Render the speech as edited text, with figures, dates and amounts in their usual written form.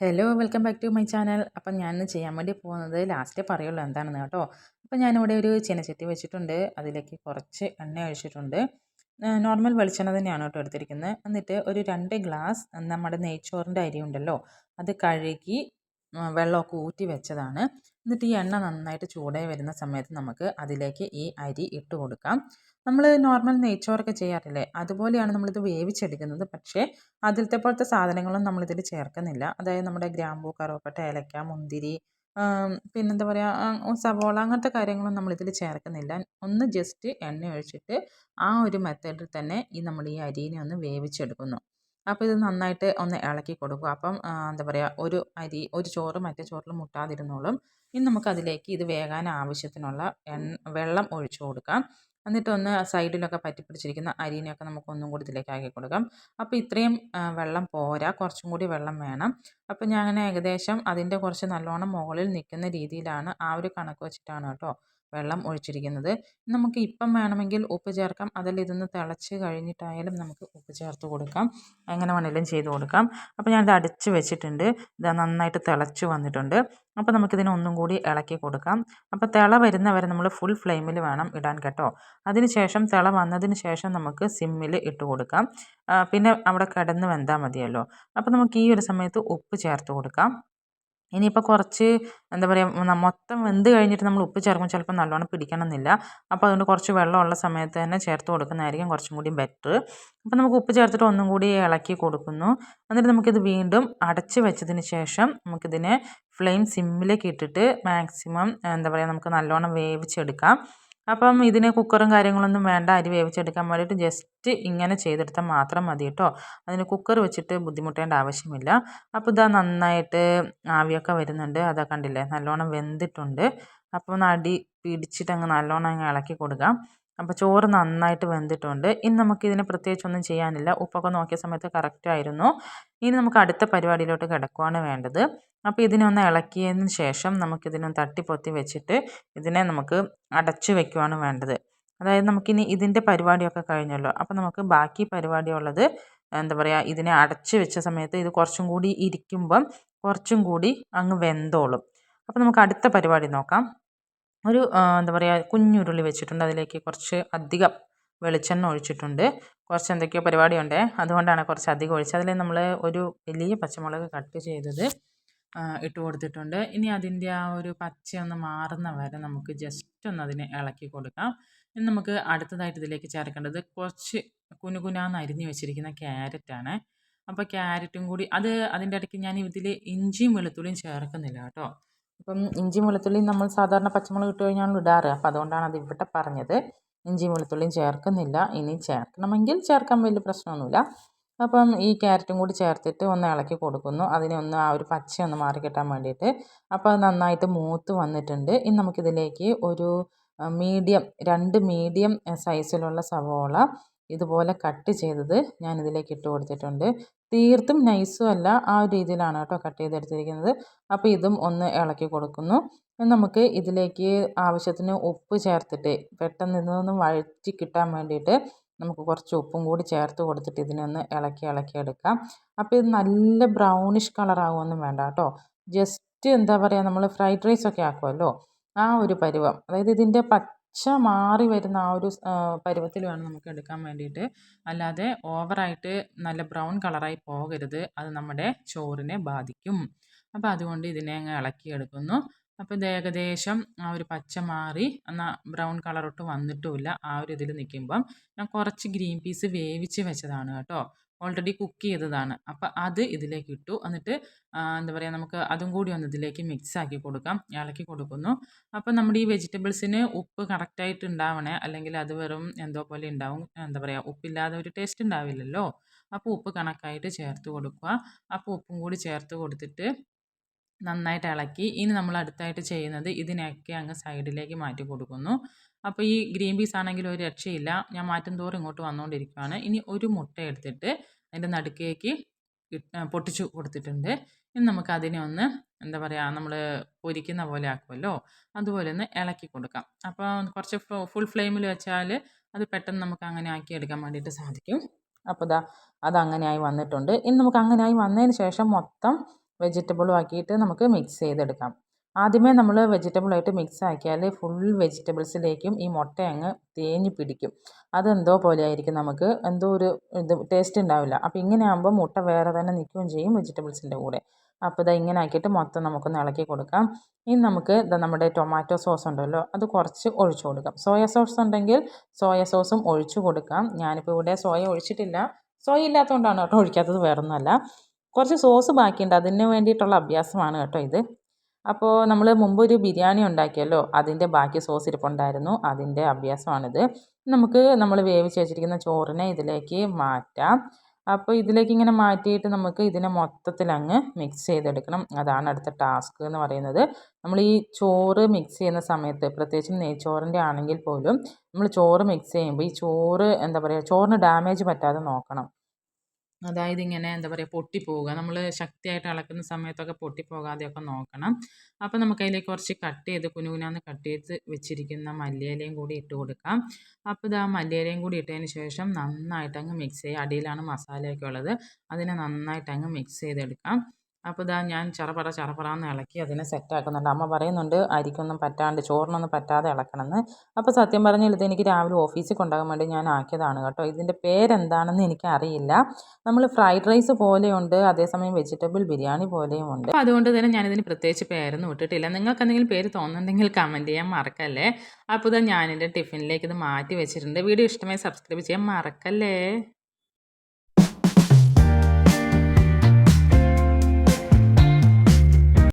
Hello welcome back to my channel. അപ്പം ഞാനിന്ന് ചെയ്യാൻ വേണ്ടി പോകുന്നത് ലാസ്റ്റേ പറയുള്ളൂ എന്താണെന്ന് കേട്ടോ. അപ്പം ഞാനിവിടെ ഒരു ചീനച്ചട്ടി വെച്ചിട്ടുണ്ട്. അതിലേക്ക് കുറച്ച് എണ്ണ ഒഴിച്ചിട്ടുണ്ട്. നോർമൽ വെളിച്ചെണ്ണ തന്നെയാണ് കേട്ടോ എടുത്തിരിക്കുന്നത്. എന്നിട്ട് ഒരു 2 ഗ്ലാസ് നമ്മുടെ നെയ്ച്ചോറിൻ്റെ അരി ഉണ്ടല്ലോ, അത് കഴുകി വെള്ളമൊക്കെ ഊറ്റി വെച്ചതാണ്. എന്നിട്ട് ഈ എണ്ണ നന്നായിട്ട് ചൂടായി വരുന്ന സമയത്ത് നമുക്ക് അതിലേക്ക് ഈ അരി ഇട്ട് കൊടുക്കാം. നമ്മൾ നോർമൽ നെയ്ച്ചോറൊക്കെ ചെയ്യാറില്ലേ, അതുപോലെയാണ് നമ്മളിത് വേവിച്ചെടുക്കുന്നത്. പക്ഷേ അതിലത്തെ പോലത്തെ സാധനങ്ങളൊന്നും നമ്മളിതിൽ ചേർക്കുന്നില്ല. അതായത് നമ്മുടെ ഗ്രാമ്പൂ, കറുവപ്പട്ട, ഏലക്ക, മുന്തിരി, പിന്നെന്താ പറയുക, സവോള, അങ്ങനത്തെ കാര്യങ്ങളൊന്നും നമ്മളിതിൽ ചേർക്കുന്നില്ല. ഒന്ന് ജസ്റ്റ് എണ്ണ ഒഴിച്ചിട്ട് ആ ഒരു മെത്തേഡിൽ തന്നെ നമ്മുടെ ഈ അരീനെ ഒന്ന് വേവിച്ചെടുക്കുന്നു. അപ്പോൾ ഇത് നന്നായിട്ട് ഒന്ന് ഇളക്കി കൊടുക്കുക. അപ്പം എന്താ പറയുക, ഒരു ചോറ് മറ്റേ ചോറിൽ മുട്ടാതിരുന്നോളും. ഇനി നമുക്കതിലേക്ക് ഇത് വേകാൻ ആവശ്യത്തിനുള്ള വെള്ളം ഒഴിച്ചു കൊടുക്കാം. എന്നിട്ടൊന്ന് സൈഡിലൊക്കെ പറ്റിപ്പിടിച്ചിരിക്കുന്ന അരീനെയൊക്കെ നമുക്ക് ഒന്നും കൂടി ഇതിലേക്ക് ആക്കി കൊടുക്കാം. അപ്പോൾ ഇത്രയും വെള്ളം പോരാ, കുറച്ചും കൂടി വെള്ളം വേണം. അപ്പോൾ ഞാൻ അങ്ങനെ ഏകദേശം അതിൻ്റെ കുറച്ച് നല്ലോണം മുകളിൽ നിൽക്കുന്ന രീതിയിലാണ്, ആ ഒരു കണക്ക് വെച്ചിട്ടാണ് കേട്ടോ വെള്ളം ഒഴിച്ചിരിക്കുന്നത്. നമുക്ക് ഇപ്പം വേണമെങ്കിൽ ഉപ്പ് ചേർക്കാം, അതല്ല ഇതൊന്ന് തിളച്ച് കഴിഞ്ഞിട്ടായാലും നമുക്ക് ഉപ്പ് ചേർത്ത് കൊടുക്കാം. എങ്ങനെ വേണമെങ്കിലും ചെയ്ത് കൊടുക്കാം. അപ്പോൾ ഞാനിത് അടച്ച് വെച്ചിട്ടുണ്ട്. ഇത് നന്നായിട്ട് തിളച്ച് വന്നിട്ടുണ്ട്. അപ്പോൾ നമുക്കിതിനെ ഒന്നും കൂടി ഇളക്കി കൊടുക്കാം. അപ്പോൾ തിള വരുന്നവരെ നമ്മൾ ഫുൾ ഫ്ലെയിമിൽ വേണം ഇടാൻ കേട്ടോ. അതിന് ശേഷം തിള വന്നതിന് ശേഷം നമുക്ക് സിമ്മിൽ ഇട്ട് കൊടുക്കാം. പിന്നെ അവിടെ കിടന്ന് വെന്താൽ മതിയല്ലോ. അപ്പോൾ നമുക്ക് ഈ ഒരു സമയത്ത് ഉപ്പ് ചേർത്ത് കൊടുക്കാം. ഇനിയിപ്പോൾ കുറച്ച് എന്താ പറയുക, മൊത്തം വെന്ത് കഴിഞ്ഞിട്ട് നമ്മൾ ഉപ്പ് ചേർക്കുമ്പോൾ ചിലപ്പോൾ നല്ലോണം പിടിക്കണമെന്നില്ല. അപ്പോൾ അതുകൊണ്ട് കുറച്ച് വെള്ളമുള്ള സമയത്ത് തന്നെ ചേർത്ത് കൊടുക്കുന്നതായിരിക്കും കുറച്ചും കൂടി ബെറ്റർ. അപ്പോൾ നമുക്ക് ഉപ്പ് ചേർത്തിട്ട് ഒന്നും കൂടി ഇളക്കി കൊടുക്കുന്നു. എന്നിട്ട് നമുക്കിത് വീണ്ടും അടച്ച് വെച്ചതിന് ശേഷം നമുക്കിതിനെ ഫ്ലെയിം സിമ്മിലേക്ക് ഇട്ടിട്ട് മാക്സിമം എന്താ പറയുക, നമുക്ക് നല്ലോണം വേവിച്ചെടുക്കാം. അപ്പം ഇതിന് കുക്കറും കാര്യങ്ങളൊന്നും വേണ്ട. അരി വേവിച്ചെടുക്കാൻ വേണ്ടിയിട്ട് ജസ്റ്റ് ഇങ്ങനെ ചെയ്തെടുത്താൽ മാത്രം മതി കേട്ടോ. അതിന് കുക്കർ വെച്ചിട്ട് ബുദ്ധിമുട്ടേണ്ട ആവശ്യമില്ല. അപ്പോൾ ഇതാ നന്നായിട്ട് ആവിയൊക്കെ വരുന്നുണ്ട്. അതാ കണ്ടില്ലേ, നല്ലോണം വെന്തിട്ടുണ്ട്. അപ്പോൾ ഒന്ന് അടി പിടിച്ചിട്ട് നല്ലോണം ഇളക്കി കൊടുക്കാം. അപ്പോൾ ചോറ് നന്നായിട്ട് വെന്തിട്ടുണ്ട്. ഇനി നമുക്കിതിന് പ്രത്യേകിച്ചൊന്നും ചെയ്യാനില്ല. ഉപ്പൊക്കെ നോക്കിയ സമയത്ത് കറക്റ്റായിരുന്നു. ഇനി നമുക്ക് അടുത്ത പരിപാടിയിലോട്ട് കിടക്കുകയാണ് വേണ്ടത്. അപ്പോൾ ഇതിനെ ഒന്ന് ഇളക്കിയതിന് ശേഷം നമുക്കിതിനൊന്ന് തട്ടിപ്പൊത്തി വെച്ചിട്ട് ഇതിനെ നമുക്ക് അടച്ചു വെക്കുകയാണ് വേണ്ടത്. അതായത് നമുക്കിനി ഇതിൻ്റെ പരിപാടിയൊക്കെ കഴിഞ്ഞല്ലോ. അപ്പോൾ നമുക്ക് ബാക്കി പരിപാടിയുള്ളത് എന്താ പറയുക, ഇതിനെ അടച്ച് വെച്ച സമയത്ത് ഇത് കുറച്ചും കൂടി ഇരിക്കുമ്പം കുറച്ചും കൂടി അങ്ങ് വെന്തോളും. അപ്പോൾ നമുക്ക് അടുത്ത പരിപാടി നോക്കാം. ഒരു എന്താ പറയുക, കുഞ്ഞുരുളി വെച്ചിട്ടുണ്ട്. അതിലേക്ക് കുറച്ച് അധികം വെളിച്ചെണ്ണ ഒഴിച്ചിട്ടുണ്ട്. കുറച്ച് എന്തൊക്കെയോ പരിപാടിയുണ്ട്, അതുകൊണ്ടാണ് കുറച്ച് അധികം ഒഴിച്ചത്. അതിൽ നമ്മൾ ഒരു വലിയ പച്ചമുളക് കട്ട് ചെയ്തത് ഇട്ട് കൊടുത്തിട്ടുണ്ട്. ഇനി അതിൻ്റെ ആ ഒരു പച്ചയൊന്ന് മാറുന്ന വരെ നമുക്ക് ജസ്റ്റ് ഒന്ന് അതിനെ ഇളക്കി കൊടുക്കാം. ഇനി നമുക്ക് അടുത്തതായിട്ട് ഇതിലേക്ക് ചേർക്കേണ്ടത് കുറച്ച് കുനുകുനാന്ന് അരിഞ്ഞ് വെച്ചിരിക്കുന്ന ക്യാരറ്റാണ്. അപ്പോൾ ക്യാരറ്റും കൂടി അതിൻ്റെ ഇടയ്ക്ക് ഞാൻ ഇതിൽ ഇഞ്ചിയും വെളുത്തുള്ളിയും ചേർക്കുന്നില്ല കേട്ടോ. അപ്പം ഇഞ്ചിയും വെളുത്തുള്ളിയും നമ്മൾ സാധാരണ പച്ചമുളക് ഇട്ട് കഴിഞ്ഞാണ് ഇടാറ്. അപ്പോൾ അതുകൊണ്ടാണ് അത് ഇവിടെ പറഞ്ഞത്. ഇഞ്ചിയും വെളുത്തുള്ളിയും ചേർക്കുന്നില്ല. ഇനി ചേർക്കണമെങ്കിൽ ചേർക്കാൻ വലിയ പ്രശ്നമൊന്നുമില്ല. അപ്പം ഈ ക്യാരറ്റും കൂടി ചേർത്തിട്ട് ഒന്ന് ഇളക്കി കൊടുക്കുന്നു. അതിനെ ഒന്ന് ആ ഒരു പച്ചയൊന്ന് മാറി കിട്ടാൻ വേണ്ടിയിട്ട്. അപ്പോൾ അത് നന്നായിട്ട് മൂത്ത് വന്നിട്ടുണ്ട്. ഇനി നമുക്കിതിലേക്ക് ഒരു രണ്ട് മീഡിയം സൈസിലുള്ള സവോള ഇതുപോലെ കട്ട് ചെയ്തത് ഞാനിതിലേക്ക് ഇട്ട് കൊടുത്തിട്ടുണ്ട്. തീർത്തും നൈസും അല്ല, ആ ഒരു രീതിയിലാണ് കേട്ടോ കട്ട് ചെയ്തെടുത്തിരിക്കുന്നത്. അപ്പോൾ ഇതും ഒന്ന് ഇളക്കി കൊടുക്കുന്നു. നമുക്ക് ഇതിലേക്ക് ആവശ്യത്തിന് ഉപ്പ് ചേർത്തിട്ട് പെട്ടെന്ന് ഇതൊന്ന് വഴറ്റി കിട്ടാൻ വേണ്ടിയിട്ട് നമുക്ക് കുറച്ച് ഉപ്പും കൂടി ചേർത്ത് കൊടുത്തിട്ട് ഇതിനെ ഒന്ന് ഇളക്കി എടുക്കാം. അപ്പോൾ ഇത് നല്ല ബ്രൗണിഷ് കളറാകുമൊന്നും വേണ്ട കേട്ടോ. ജസ്റ്റ് എന്താ പറയുക, നമ്മൾ ഫ്രൈഡ് റൈസ് ഒക്കെ ആക്കുമല്ലോ, ആ ഒരു പരുവം. അതായത് ഇതിൻ്റെ പച്ച മാറി വരുന്ന ആ ഒരു പരുവത്തിൽ വേണം നമുക്ക് എടുക്കാൻ വേണ്ടിയിട്ട്. അല്ലാതെ ഓവറായിട്ട് നല്ല ബ്രൗൺ കളറായി പോകരുത്, അത് നമ്മുടെ ചോറിനെ ബാധിക്കും. അപ്പോൾ അതുകൊണ്ട് ഇതിനെ അങ്ങ് ഇളക്കിയെടുക്കുന്നു. അപ്പോൾ ഇത് ഏകദേശം ആ ഒരു പച്ച മാറി എന്നാൽ ബ്രൗൺ കളറൊട്ട് വന്നിട്ടുമില്ല. ആ ഒരു ഇതിൽ നിൽക്കുമ്പം ഞാൻ കുറച്ച് ഗ്രീൻ പീസ് വേവിച്ച് വെച്ചതാണ് കേട്ടോ, ഓൾറെഡി കുക്ക് ചെയ്തതാണ്. അപ്പോൾ അത് ഇതിലേക്ക് ഇട്ടു. എന്നിട്ട് എന്താ പറയുക, നമുക്ക് അതും കൂടി ഒന്ന് ഇതിലേക്ക് മിക്സ് ആക്കി കൊടുക്കാം. ഇളക്കി കൊടുക്കുന്നു. അപ്പോൾ നമ്മുടെ ഈ വെജിറ്റബിൾസിന് ഉപ്പ് കറക്റ്റായിട്ട് ഉണ്ടാവണേ, അല്ലെങ്കിൽ അത് വെറും എന്തോ പോലെ ഉണ്ടാവും. എന്താ പറയുക, ഉപ്പില്ലാതെ ഒരു ടേസ്റ്റ് ഉണ്ടാവില്ലല്ലോ. അപ്പോൾ ഉപ്പ് കണക്കായിട്ട് ചേർത്ത് കൊടുക്കുക. അപ്പോൾ ഉപ്പും കൂടി ചേർത്ത് കൊടുത്തിട്ട് നന്നായിട്ട് ഇളക്കി. ഇനി നമ്മൾ അടുത്തായിട്ട് ചെയ്യുന്നത് ഇതിനെയൊക്കെ അങ്ങ് സൈഡിലേക്ക് മാറ്റി കൊടുക്കുന്നു. അപ്പോൾ ഈ ഗ്രീൻ പീസ് ആണെങ്കിൽ ഒരു രക്ഷയില്ല, ഞാൻ മാറ്റും തോറും ഇങ്ങോട്ട് വന്നുകൊണ്ടിരിക്കുകയാണ്. ഇനി ഒരു മുട്ട എടുത്തിട്ട് അതിൻ്റെ നടുക്കേക്ക് പൊട്ടിച്ചു കൊടുത്തിട്ടുണ്ട്. ഇനി നമുക്ക് അതിനെ ഒന്ന് എന്താ പറയുക, നമ്മൾ പൊരിക്കുന്ന പോലെ ആക്കുമല്ലോ, അതുപോലെ ഒന്ന് ഇളക്കി കൊടുക്കാം. അപ്പോൾ കുറച്ച് ഫുൾ ഫ്ലെയിമിൽ വെച്ചാൽ അത് പെട്ടെന്ന് നമുക്ക് അങ്ങനെ ആക്കി എടുക്കാൻ വേണ്ടിയിട്ട് സാധിക്കും. അപ്പോൾ അതങ്ങനെയായി വന്നിട്ടുണ്ട്. ഇനി നമുക്ക് അങ്ങനെയായി വന്നതിന് ശേഷം മൊത്തം വെജിറ്റബിളും ആക്കിയിട്ട് നമുക്ക് മിക്സ് ചെയ്തെടുക്കാം. ആദ്യമേ നമ്മൾ വെജിറ്റബിളായിട്ട് മിക്സ് ആക്കിയാൽ ഫുൾ വെജിറ്റബിൾസിലേക്കും ഈ മുട്ട അങ്ങ് തേഞ്ഞ് പിടിക്കും. അതെന്തോ പോലെ ആയിരിക്കും, നമുക്ക് എന്തോ ഒരു ഇത് ടേസ്റ്റ് ഉണ്ടാവില്ല. അപ്പോൾ ഇങ്ങനെ ആകുമ്പോൾ മുട്ട വേറെ തന്നെ നിൽക്കുകയും ചെയ്യും വെജിറ്റബിൾസിൻ്റെ കൂടെ. അപ്പോൾ ഇതാ ഇങ്ങനെ ആക്കിയിട്ട് മൊത്തം നമുക്കൊന്ന് ഇളക്കി കൊടുക്കാം. ഇനി നമുക്ക് നമ്മുടെ ടൊമാറ്റോ സോസ് ഉണ്ടല്ലോ, അത് കുറച്ച് ഒഴിച്ചു കൊടുക്കാം. സോയ സോസ് ഉണ്ടെങ്കിൽ സോയ സോസും ഒഴിച്ചു കൊടുക്കാം. ഞാനിപ്പോൾ ഇവിടെ സോയ ഒഴിച്ചിട്ടില്ല. സോയ ഇല്ലാത്തതുകൊണ്ടാണ് കേട്ടോ ഒഴിക്കാത്തത്, വേറൊന്നുമല്ല. കുറച്ച് സോസ് ബാക്കിയുണ്ട്, അതിന് വേണ്ടിയിട്ടുള്ള അഭ്യാസമാണ് കേട്ടോ ഇത്. അപ്പോൾ നമ്മൾ മുമ്പ് ഒരു ബിരിയാണി ഉണ്ടാക്കിയല്ലോ, അതിൻ്റെ ബാക്കി സോസ് ഇരിപ്പുണ്ടായിരുന്നു, അതിൻ്റെ അഭ്യാസമാണിത്. നമുക്ക് നമ്മൾ വേവിച്ച് വെച്ചിരിക്കുന്ന ചോറിനെ ഇതിലേക്ക് മാറ്റാം. അപ്പോൾ ഇതിലേക്ക് ഇങ്ങനെ മാറ്റിയിട്ട് നമുക്ക് ഇതിനെ മൊത്തത്തിലങ്ങ് മിക്സ് ചെയ്തെടുക്കണം. അതാണ് അടുത്ത ടാസ്ക് എന്ന് പറയുന്നത്. നമ്മൾ ഈ ചോറ് മിക്സ് ചെയ്യുന്ന സമയത്ത്, പ്രത്യേകിച്ചും നെയ്ച്ചോറിൻ്റെ ആണെങ്കിൽ പോലും, നമ്മൾ ചോറ് മിക്സ് ചെയ്യുമ്പോൾ ഈ ചോറ് എന്താ പറയുക, ചോറിന് ഡാമേജ് പറ്റാതെ നോക്കണം. അതായത് ഇങ്ങനെ എന്താ പറയുക, പൊട്ടിപ്പോവുക, നമ്മൾ ശക്തിയായിട്ട് ഇളക്കുന്ന സമയത്തൊക്കെ പൊട്ടിപ്പോകാതെയൊക്കെ നോക്കണം. അപ്പോൾ നമുക്കതിലേക്ക് കുറച്ച് കട്ട് ചെയ്ത് കുനുകുനാന്ന് കട്ട് ചെയ്ത് വെച്ചിരിക്കുന്ന മല്ലിയിലയും കൂടി ഇട്ട് കൊടുക്കാം. അപ്പോൾ ഇതാ മല്ലിയിലയും കൂടി ഇട്ടതിന് ശേഷം നന്നായിട്ടങ്ങ് മിക്സ് ചെയ്യുക. അടിയിലാണ് മസാലയൊക്കെ ഉള്ളത്, അതിനെ നന്നായിട്ടങ്ങ് മിക്സ് ചെയ്തെടുക്കാം. അപ്പോൾ ഇതാ ഞാൻ ചറപറാന്ന് ഇളക്കി അതിനെ സെറ്റാക്കുന്നുണ്ട്. അമ്മ പറയുന്നുണ്ട് അരിക്കൊന്നും പറ്റാണ്ട്, ചോറിനൊന്നും പറ്റാതെ ഇളക്കണമെന്ന്. അപ്പോൾ സത്യം പറഞ്ഞാൽ ഇതെനിക്ക് രാവിലെ ഓഫീസിൽ കൊണ്ടുപോകാൻ വേണ്ടി ഞാൻ ആക്കിയതാണ് കേട്ടോ. ഇതിൻ്റെ പേരെന്താണെന്ന് എനിക്കറിയില്ല. നമ്മൾ ഫ്രൈഡ് റൈസ് പോലെയുണ്ട്, അതേസമയം വെജിറ്റബിൾ ബിരിയാണി പോലെയും ഉണ്ട്. അപ്പോൾ അതുകൊണ്ട് തന്നെ ഞാനിതിന് പ്രത്യേകിച്ച് പേരൊന്നും ഇട്ടിട്ടില്ല. നിങ്ങൾക്ക് എന്തെങ്കിലും പേര് തോന്നുന്നുണ്ടെങ്കിൽ കമൻറ്റ് ചെയ്യാൻ മറക്കല്ലേ. അപ്പോൾ ഇതാ ഞാനെൻ്റെ ടിഫിനിലേക്ക് ഇത് മാറ്റി വെച്ചിട്ടുണ്ട്. വീഡിയോ ഇഷ്ടമായി സബ്സ്ക്രൈബ് ചെയ്യാൻ മറക്കല്ലേ.